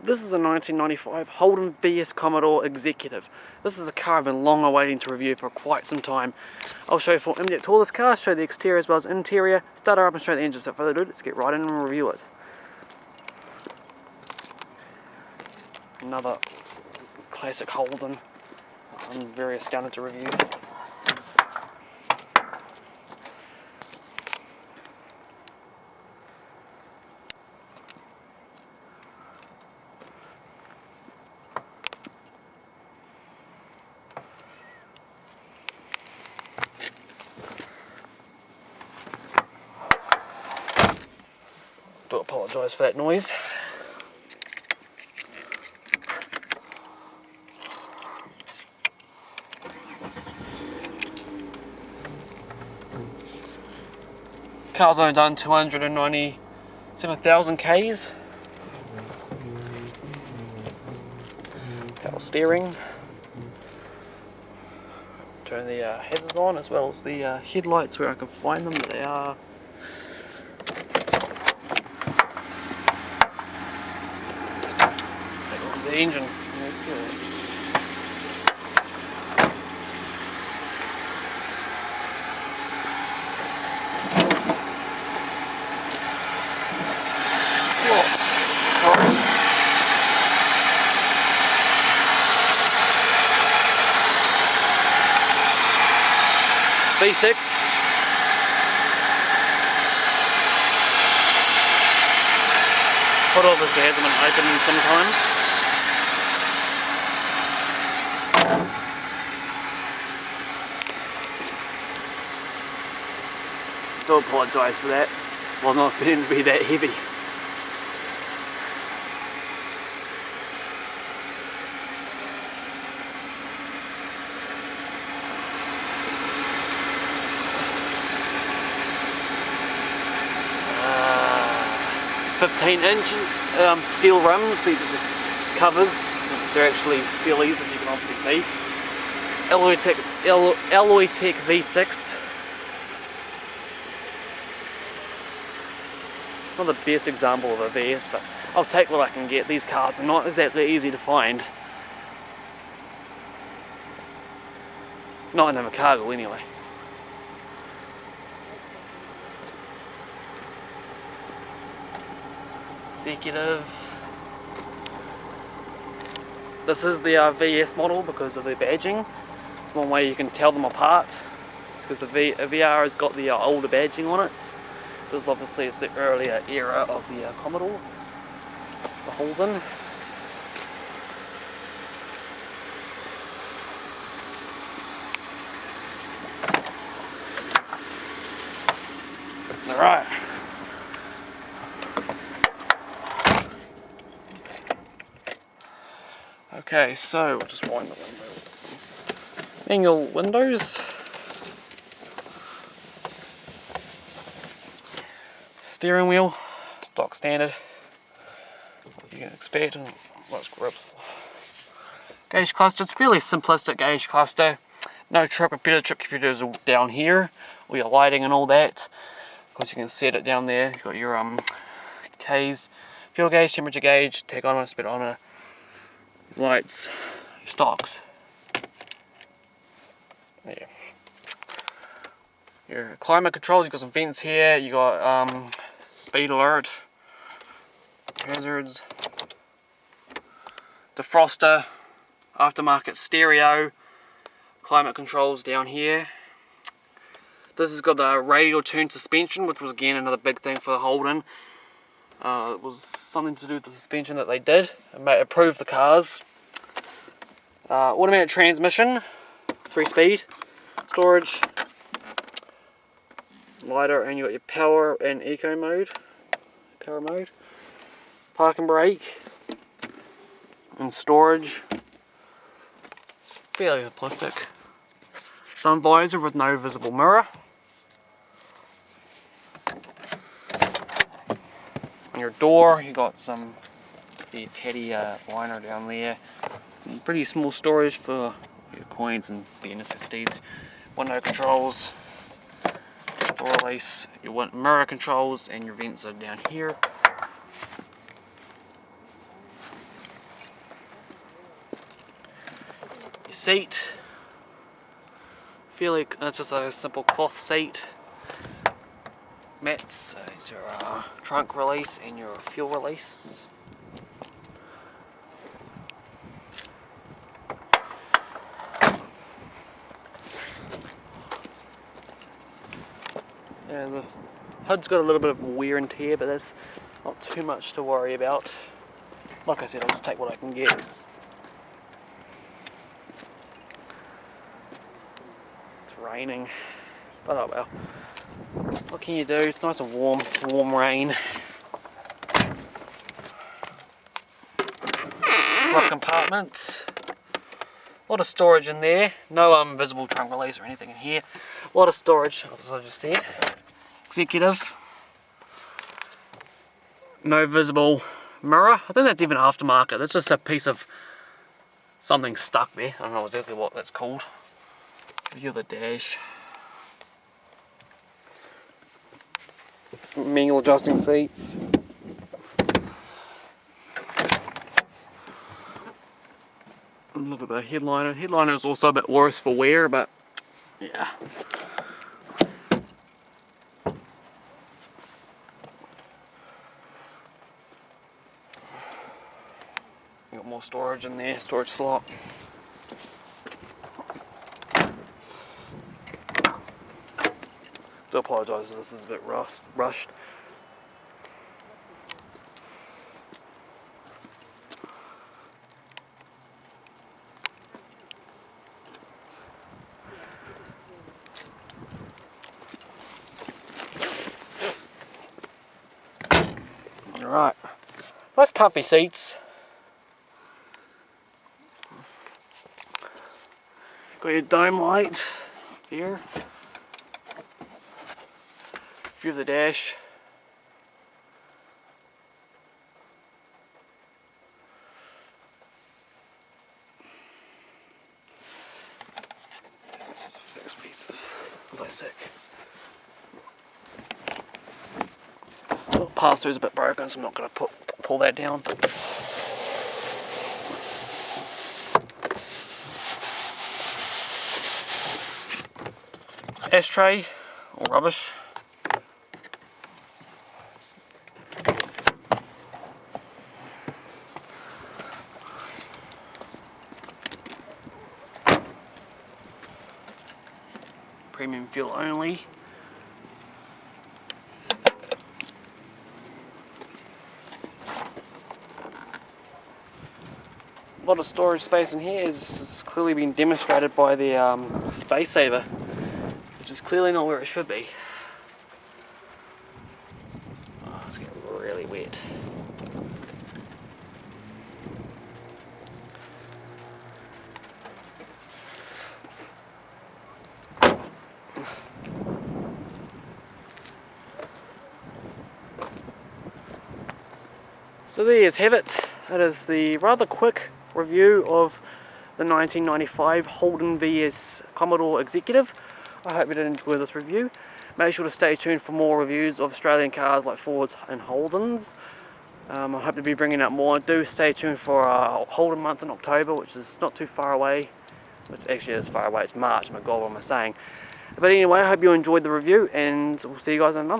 This is a 1995 Holden VS Commodore Executive. This is a car I've been long awaiting to review for quite some time. I'll show you full in-depth tour of this car, show the exterior as well as interior, start her up and show the engine. So further ado, let's get right in and review it. Another classic Holden. I'm very astounded to review. Do apologise for that noise. Car's only done 297,000 Ks. Power steering. Turn the hazards on as well as the headlights where I can find them. They are the engine. V6. Put all this hasn't been open in some time. Do apologise for that. Well, not pretending to be that heavy. Uh, 15-inch steel rims. These are just covers. They're actually steelies, as you can obviously see. Alloy Tech V6. Not the best example of a VS, but I'll take what I can get. These cars are not exactly easy to find. Not in Invercargill anyway. Executive. This is the VS model because of the badging. One way you can tell them apart, because the VR has got the older badging on it. Because obviously it's the earlier era of the Commodore, the Holden. Alright. Okay, so we'll just wind the window. Manual windows. Steering wheel, stock standard, what you can expect, and most grips. Gauge cluster, it's fairly simplistic gauge cluster. No trip computers are down here, all your lighting and all that. Of course you can set it down there, you've got your Ks, fuel gauge, temperature gauge, tachometer, speedometer, lights, your stocks. There. Your climate controls, you've got some vents here, you got speed alert, hazards, defroster, aftermarket stereo, climate controls down here. This has got the radial tune suspension, which was again another big thing for the Holden. It was something to do with the suspension that they did. It improved the cars. Automatic transmission, 3-speed, storage, lighter, and you got your power and eco mode, power mode, parking brake, and storage. Fairly simplistic. Sun visor with no visible mirror. On your door, you got some the teddy liner down there. Some pretty small storage for your coins and bare necessities. Window controls. Door release, you want mirror controls, and your vents are down here. seat. It's just a simple cloth seat. Mats, is your trunk release and your fuel release. And the hood's got a little bit of wear and tear, but that's not too much to worry about. Like I said, I'll just take what I can get. It's raining, but oh well. What can you do? It's nice and warm rain. Glove compartments. A lot of storage in there. No visible trunk release or anything in here. A lot of storage, as I just said. Executive. No visible mirror. I think that's even aftermarket. That's just a piece of something stuck there. I don't know exactly what that's called. View of the dash. Manual adjusting seats. Look at the headliner. Headliner is also a bit worse for wear, but yeah. You got more storage in there, storage slot. Do apologise if this is a bit rushed. Alright, nice comfy seats. Got your dome light there. View of the dash. This is a fixed piece of plastic. The pass-through is a bit broken, so I'm not going to pull that down. Ashtray or rubbish. Premium fuel only. A lot of storage space in here is clearly been demonstrated by the space saver, which is clearly not where it should be. Oh, it's getting really wet. So there you have it. That is the rather quick review of the 1995 Holden vs Commodore Executive. I hope you did enjoy this review. Make sure to stay tuned for more reviews of Australian cars like Fords and Holdens. I hope to be bringing out more. Do stay tuned for Holden month in October, which is not too far away. Which actually is far away. It's March. My God, what am I saying? But anyway, I hope you enjoyed the review, and we'll see you guys in a month.